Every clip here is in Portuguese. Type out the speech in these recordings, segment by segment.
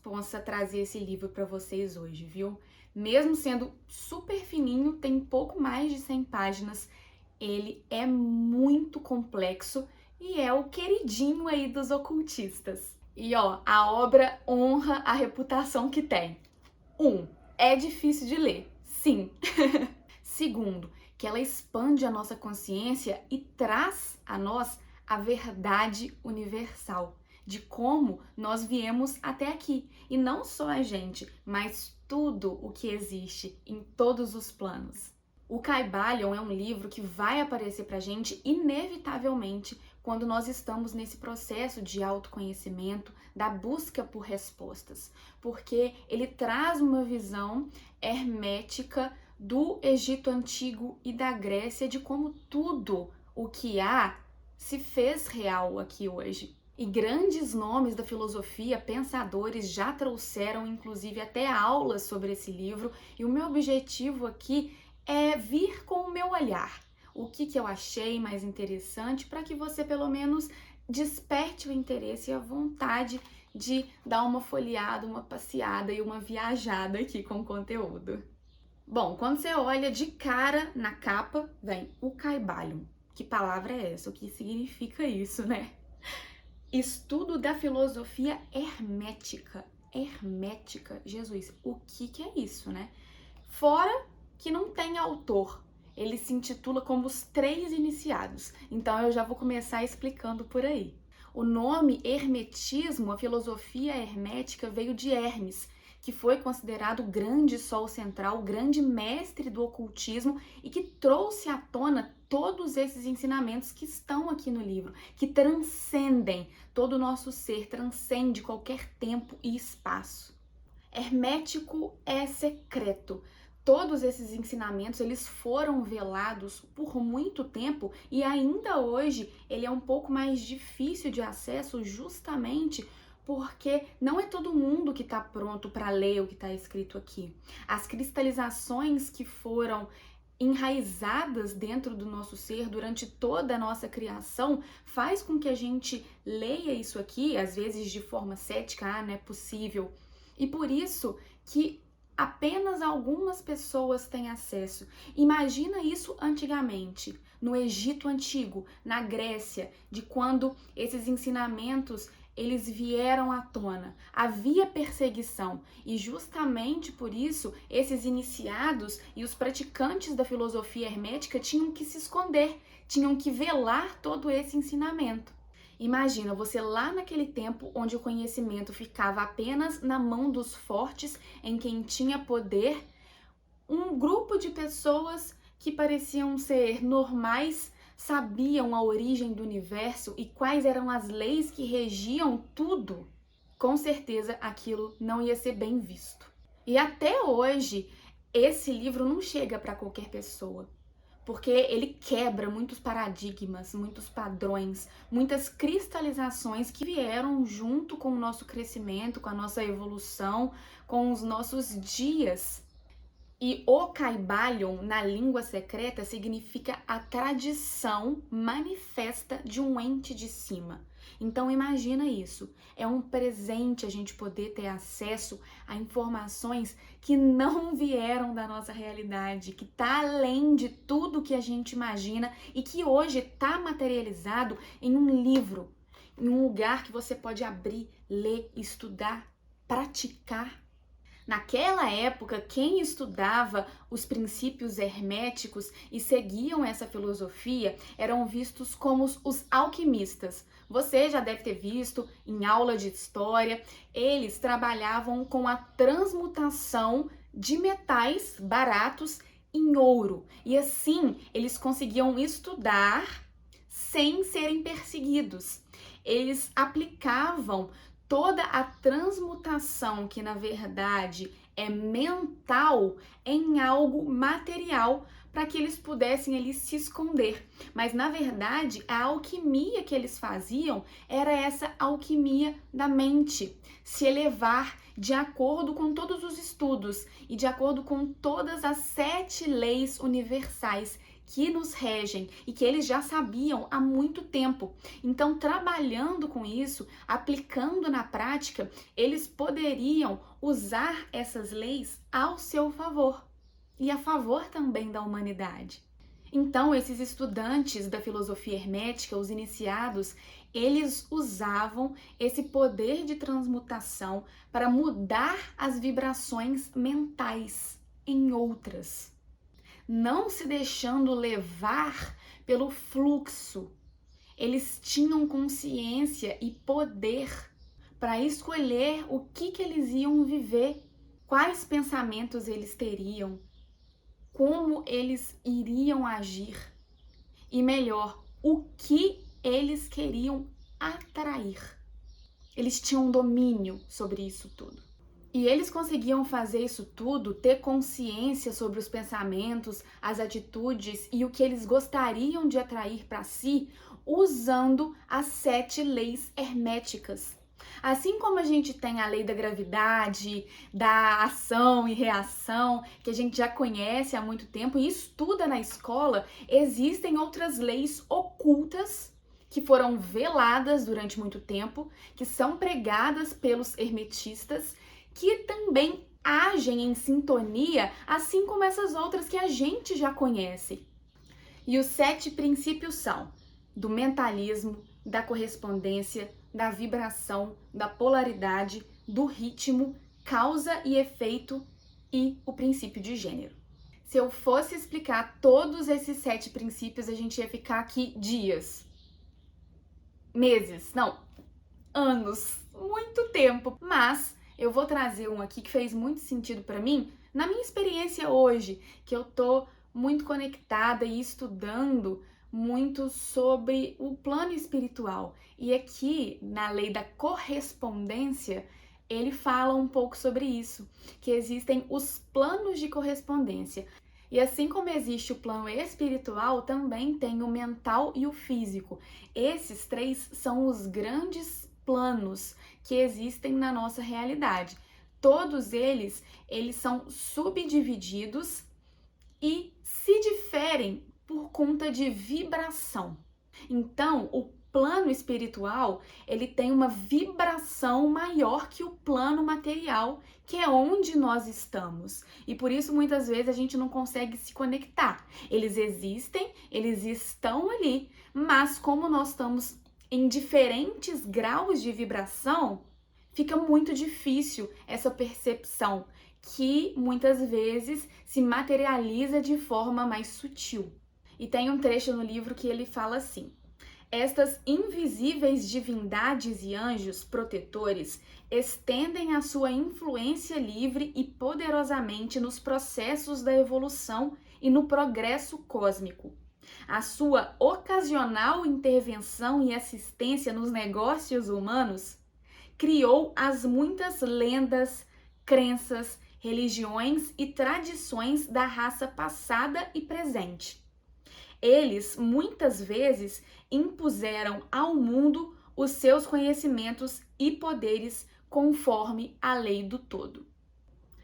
responsa trazer esse livro para vocês hoje, viu? Mesmo sendo super fininho, tem pouco mais de 100 páginas, ele é muito complexo e é o queridinho aí dos ocultistas. E ó, a obra honra a reputação que tem. 1. É difícil de ler, sim. Segundo, que ela expande a nossa consciência e traz a nós a verdade universal de como nós viemos até aqui. E não só a gente, mas tudo o que existe em todos os planos. O Kybalion é um livro que vai aparecer pra gente inevitavelmente quando nós estamos nesse processo de autoconhecimento, da busca por respostas, porque ele traz uma visão hermética do Egito Antigo e da Grécia, de como tudo o que há se fez real aqui hoje. E grandes nomes da filosofia, pensadores, já trouxeram inclusive até aulas sobre esse livro, e o meu objetivo aqui é vir com o meu olhar. O que eu achei mais interessante para que você pelo menos desperte o interesse e a vontade de dar uma folheada, uma passeada e uma viajada aqui com o conteúdo. Bom, quando você olha de cara na capa, vem o Kybalion. Que palavra é essa? O que significa isso, né? Estudo da filosofia hermética. Hermética, Jesus, o que é isso, né? Fora que não tem autor. Ele se intitula como Os Três Iniciados. Então eu já vou começar explicando por aí. O nome hermetismo, a filosofia hermética, veio de Hermes, que foi considerado o grande sol central, o grande mestre do ocultismo e que trouxe à tona todos esses ensinamentos que estão aqui no livro, que transcendem todo o nosso ser, transcende qualquer tempo e espaço. Hermético é secreto. Todos esses ensinamentos, eles foram velados por muito tempo e ainda hoje ele é um pouco mais difícil de acesso justamente porque não é todo mundo que está pronto para ler o que está escrito aqui. As cristalizações que foram enraizadas dentro do nosso ser durante toda a nossa criação faz com que a gente leia isso aqui, às vezes de forma cética, não é possível. E por isso que apenas algumas pessoas têm acesso. Imagina isso antigamente, no Egito Antigo, na Grécia, de quando esses ensinamentos eles vieram à tona. Havia perseguição e justamente por isso esses iniciados e os praticantes da filosofia hermética tinham que se esconder, tinham que velar todo esse ensinamento. Imagina você lá naquele tempo onde o conhecimento ficava apenas na mão dos fortes, em quem tinha poder, um grupo de pessoas que pareciam ser normais, sabiam a origem do universo e quais eram as leis que regiam tudo. Com certeza aquilo não ia ser bem visto. E até hoje, esse livro não chega para qualquer pessoa, porque ele quebra muitos paradigmas, muitos padrões, muitas cristalizações que vieram junto com o nosso crescimento, com a nossa evolução, com os nossos dias. E o Kybalion, na língua secreta, significa a tradição manifesta de um ente de cima. Então imagina isso, é um presente a gente poder ter acesso a informações que não vieram da nossa realidade, que está além de tudo que a gente imagina e que hoje está materializado em um livro, em um lugar que você pode abrir, ler, estudar, praticar. Naquela época, quem estudava os princípios herméticos e seguiam essa filosofia eram vistos como os alquimistas. Você já deve ter visto em aula de história, eles trabalhavam com a transmutação de metais baratos em ouro. E assim, eles conseguiam estudar sem serem perseguidos. Eles aplicavam toda a transmutação, que na verdade é mental, em algo material, para que eles pudessem ali se esconder. Mas na verdade a alquimia que eles faziam era essa alquimia da mente, se elevar de acordo com todos os estudos e de acordo com todas as 7 leis universais que nos regem e que eles já sabiam há muito tempo. Então, trabalhando com isso, aplicando na prática, eles poderiam usar essas leis ao seu favor e a favor também da humanidade. Então, esses estudantes da filosofia hermética, os iniciados, eles usavam esse poder de transmutação para mudar as vibrações mentais em outras, não se deixando levar pelo fluxo. Eles tinham consciência e poder para escolher o que eles iam viver, quais pensamentos eles teriam, como eles iriam agir e, melhor, o que eles queriam atrair. Eles tinham domínio sobre isso tudo. E eles conseguiam fazer isso tudo, ter consciência sobre os pensamentos, as atitudes e o que eles gostariam de atrair para si, usando as 7 leis herméticas. Assim como a gente tem a lei da gravidade, da ação e reação, que a gente já conhece há muito tempo e estuda na escola, existem outras leis ocultas que foram veladas durante muito tempo, que são pregadas pelos hermetistas, que também agem em sintonia, assim como essas outras que a gente já conhece. E os 7 princípios são do mentalismo, da correspondência, da vibração, da polaridade, do ritmo, causa e efeito e o princípio de gênero. Se eu fosse explicar todos esses 7 princípios, a gente ia ficar aqui dias, meses, não, anos, muito tempo. Mas eu vou trazer um aqui que fez muito sentido para mim, na minha experiência hoje, que eu tô muito conectada e estudando muito sobre o plano espiritual. E aqui, na lei da correspondência, ele fala um pouco sobre isso, que existem os planos de correspondência. E assim como existe o plano espiritual, também tem o mental e o físico. Esses 3 são os grandes planos que existem na nossa realidade. Todos eles são subdivididos e se diferem por conta de vibração. Então, o plano espiritual, ele tem uma vibração maior que o plano material, que é onde nós estamos. E por isso, muitas vezes, a gente não consegue se conectar. Eles existem, eles estão ali, mas como nós estamos em diferentes graus de vibração, fica muito difícil essa percepção, que muitas vezes se materializa de forma mais sutil. E tem um trecho no livro que ele fala assim: estas invisíveis divindades e anjos protetores estendem a sua influência livre e poderosamente nos processos da evolução e no progresso cósmico. A sua ocasional intervenção e assistência nos negócios humanos criou as muitas lendas, crenças, religiões e tradições da raça passada e presente. Eles, muitas vezes, impuseram ao mundo os seus conhecimentos e poderes conforme a lei do todo.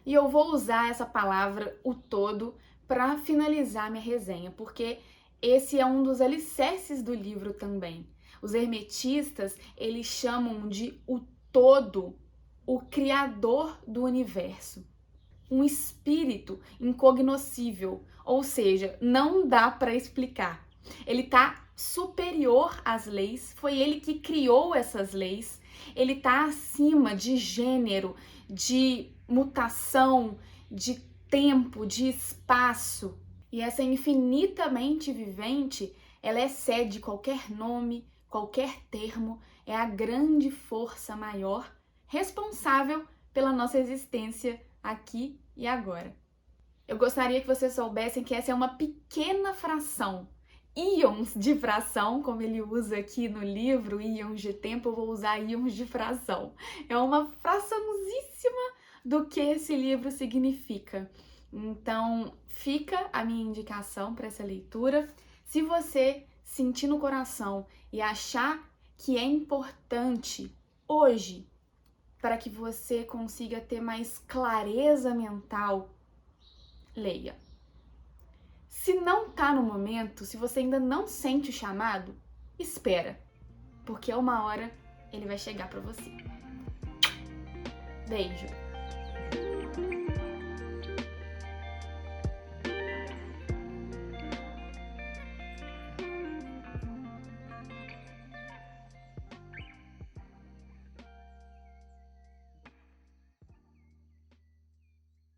E eu vou usar essa palavra, o todo, para finalizar minha resenha, porque esse é um dos alicerces do livro também. Os hermetistas, eles chamam de o todo, o criador do universo. Um espírito incognoscível, ou seja, não dá para explicar. Ele está superior às leis, foi ele que criou essas leis, ele está acima de gênero, de mutação, de tempo, de espaço. E essa infinitamente vivente, ela excede qualquer nome, qualquer termo, é a grande força maior responsável pela nossa existência aqui e agora. Eu gostaria que vocês soubessem que essa é uma pequena fração, íons de fração, como ele usa aqui no livro, íons de tempo, eu vou usar íons de fração. É uma fraçãozíssima do que esse livro significa. Então, fica a minha indicação para essa leitura. Se você sentir no coração e achar que é importante hoje, para que você consiga ter mais clareza mental, leia. Se não tá no momento, se você ainda não sente o chamado, espera, porque uma hora ele vai chegar pra você. Beijo!